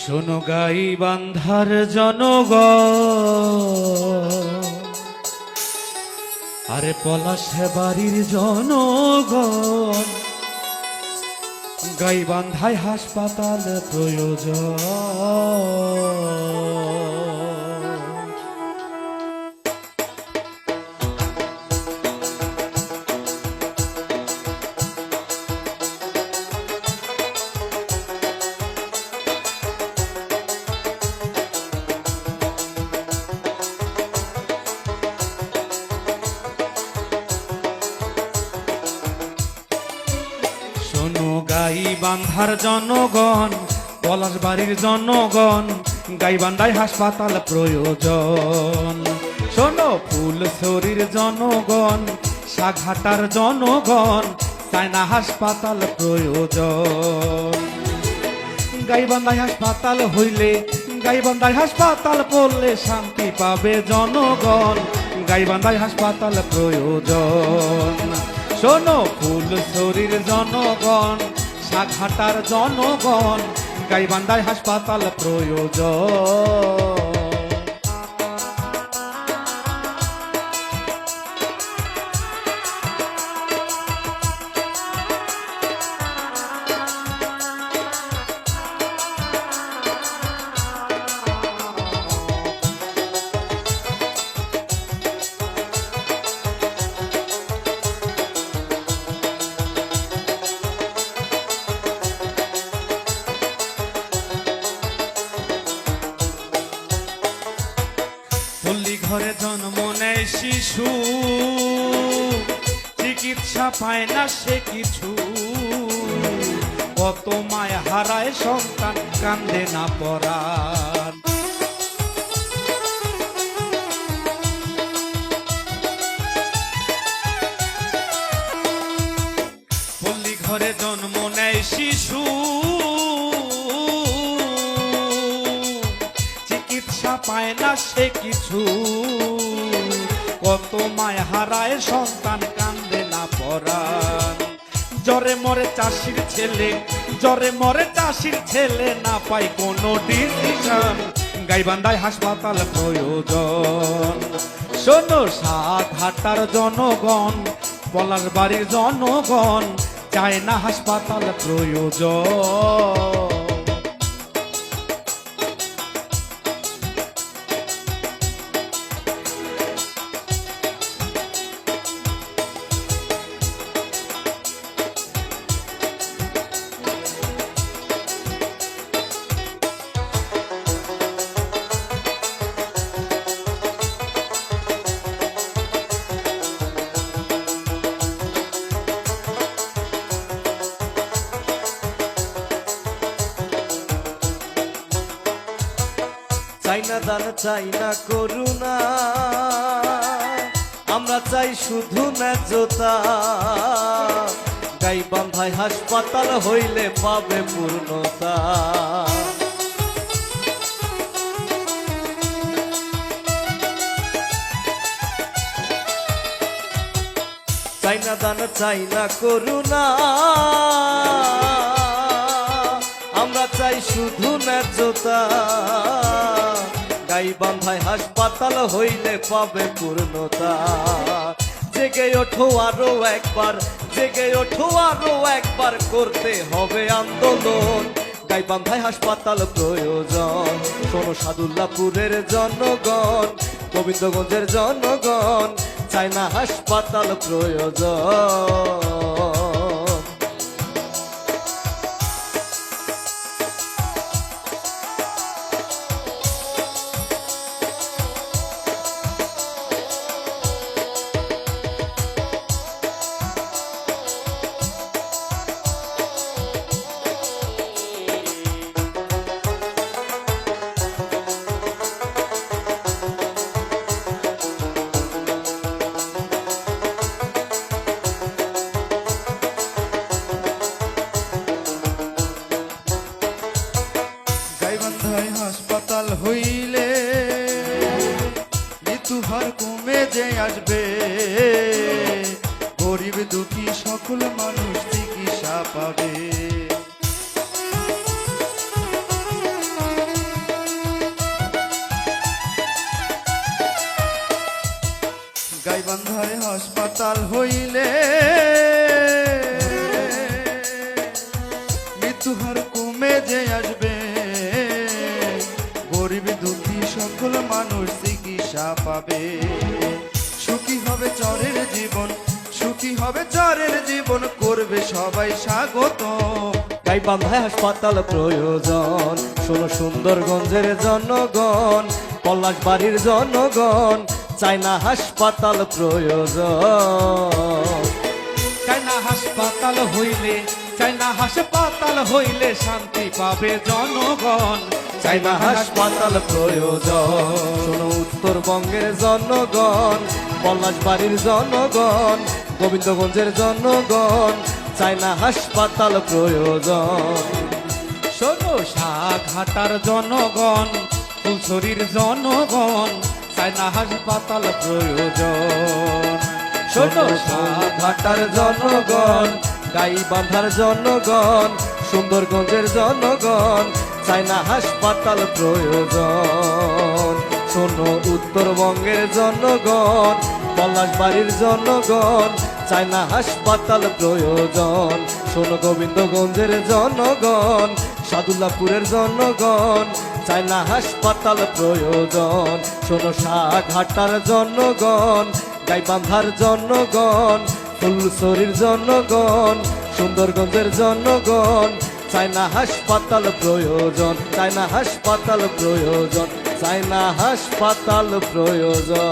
শোনো গাইবান্ধার জনগণ, আরে পলাশ বাড়ির জনগণ, গাইবান্ধায় হাসপাতাল প্রয়োজন। শোনো গাইবান্ধার জনগণ, পলাশ বাড়ির জনগণ, গাইবান্ধায় হাসপাতাল প্রয়োজন। শোনো ফুলছড়ির জনগণ, সাঘাটার জনগণ, চায়না হাসপাতাল প্রয়োজন। গাইবান্ধায় হাসপাতাল হইলে, গাইবান্ধায় হাসপাতাল পড়লে শান্তি পাবে জনগণ, গাইবান্ধায় হাসপাতাল প্রয়োজন। শোনো ফুলছড়ির জনগণ, সাঘাটার জনগণ, গাইবান্ধায় হাসপাতাল প্রয়োজন। পল্লী ঘরে জন্ম নেয় শিশু, চিকিৎসা পায় না সে কিছু, কত মায় হারায় সন্তান, কান্দে না পরাণ। পল্লী ঘরে জন্ম নেয় শিশু, চিকিৎসা পায় না সে কিছু, কত মায় হারায় সন্তান, কান্দে না পরাণ। জ্বরে মরে চাষির ছেলে, জ্বরে মরে চাষির ছেলে, না পায় কোনো ডিসিশন, গাইবান্ধায় হাসপাতাল প্রয়োজন। শোনো সাঘাটার জনগণ, পলাশ বাড়ির জনগণ, চায়না হাসপাতাল প্রয়োজন। চাইনা দান চাই না করুণা, আমরা চাই শুধু ন্যায্যতা, গাইবান্ধায় হাসপাতাল হইলে পাবে পূর্ণতা। চাইনা দান চাই না করুণা, আমরা চাই শুধু ন্যায্যতা, গাইবান্ধায় হাসপাতাল হইলে পাবে পূর্ণতা। জেগে ওঠো আরো একবার, জেগে ওঠো আরো একবার, করতে হবে আন্দোলন, গাইবান্ধায় হাসপাতাল প্রয়োজন। শোনো সাদুল্লাপুরের জনগণ, গোবিন্দগঞ্জের জনগণ, চায়না হাসপাতাল প্রয়োজন। গাইবান্ধায় হাসপাতাল হইলে মৃত্যুহার কমে যে আসবে, গরিব দুঃখী সকল মানুষ চিকিৎসা পাবে। গাইবান্ধায় হাসপাতাল হইলে মৃত্যুহার কমে যে আসবে, গরিব দুঃখী সকল মানুষ চিকিৎসা পাবে। সুখী হবে চরের জীবন, সুখী হবে চরের জীবন, করবে সবাই স্বাগত। গাইবান্ধায় হাসপাতাল প্রয়োজন, শোনো সুন্দরগঞ্জের জনগণ, পলাশবাড়ির জনগণ, চাই না হাসপাতাল প্রয়োজন। চাইনা হাসপাতাল হইলে, চাইনা হাসপাতাল হইলে শান্তি পাবে জনগণ। চাই না হাসপাতাল প্রয়োজন, শোনো উত্তরবঙ্গের জনগণ, পলাশবাড়ির জনগণ, গোবিন্দগঞ্জের জনগণ, চাই না হাসপাতাল প্রয়োজন। শোনো সাঘাটার জনগণ, ফুলছড়ির জনগণ, চাইনা হাসপাতাল প্রয়োজন। শোনো ঘাটার জনগণ, গাইবান্ধার জনগণ, সুন্দরগঞ্জের জনগণ, চাই না হাসপাতাল প্রয়োজন। শোনো উত্তরবঙ্গের জনগণ, পলাশবাড়ির জনগণ, চাই না হাসপাতাল প্রয়োজন। শোনো গোবিন্দগঞ্জের জনগণ, সাদুল্লাপুরের জনগণ, চাই না হাসপাতাল প্রয়োজন। শোনো সাঘাটার জনগণ, গাইবান্ধার জনগণ, ফুলছড়ির জনগণ, সুন্দরগঞ্জের জনগণ, চাই না হাসপাতাল প্রয়োজন, চাই না হাসপাতাল প্রয়োজন, চাই না হাসপাতাল প্রয়োজন।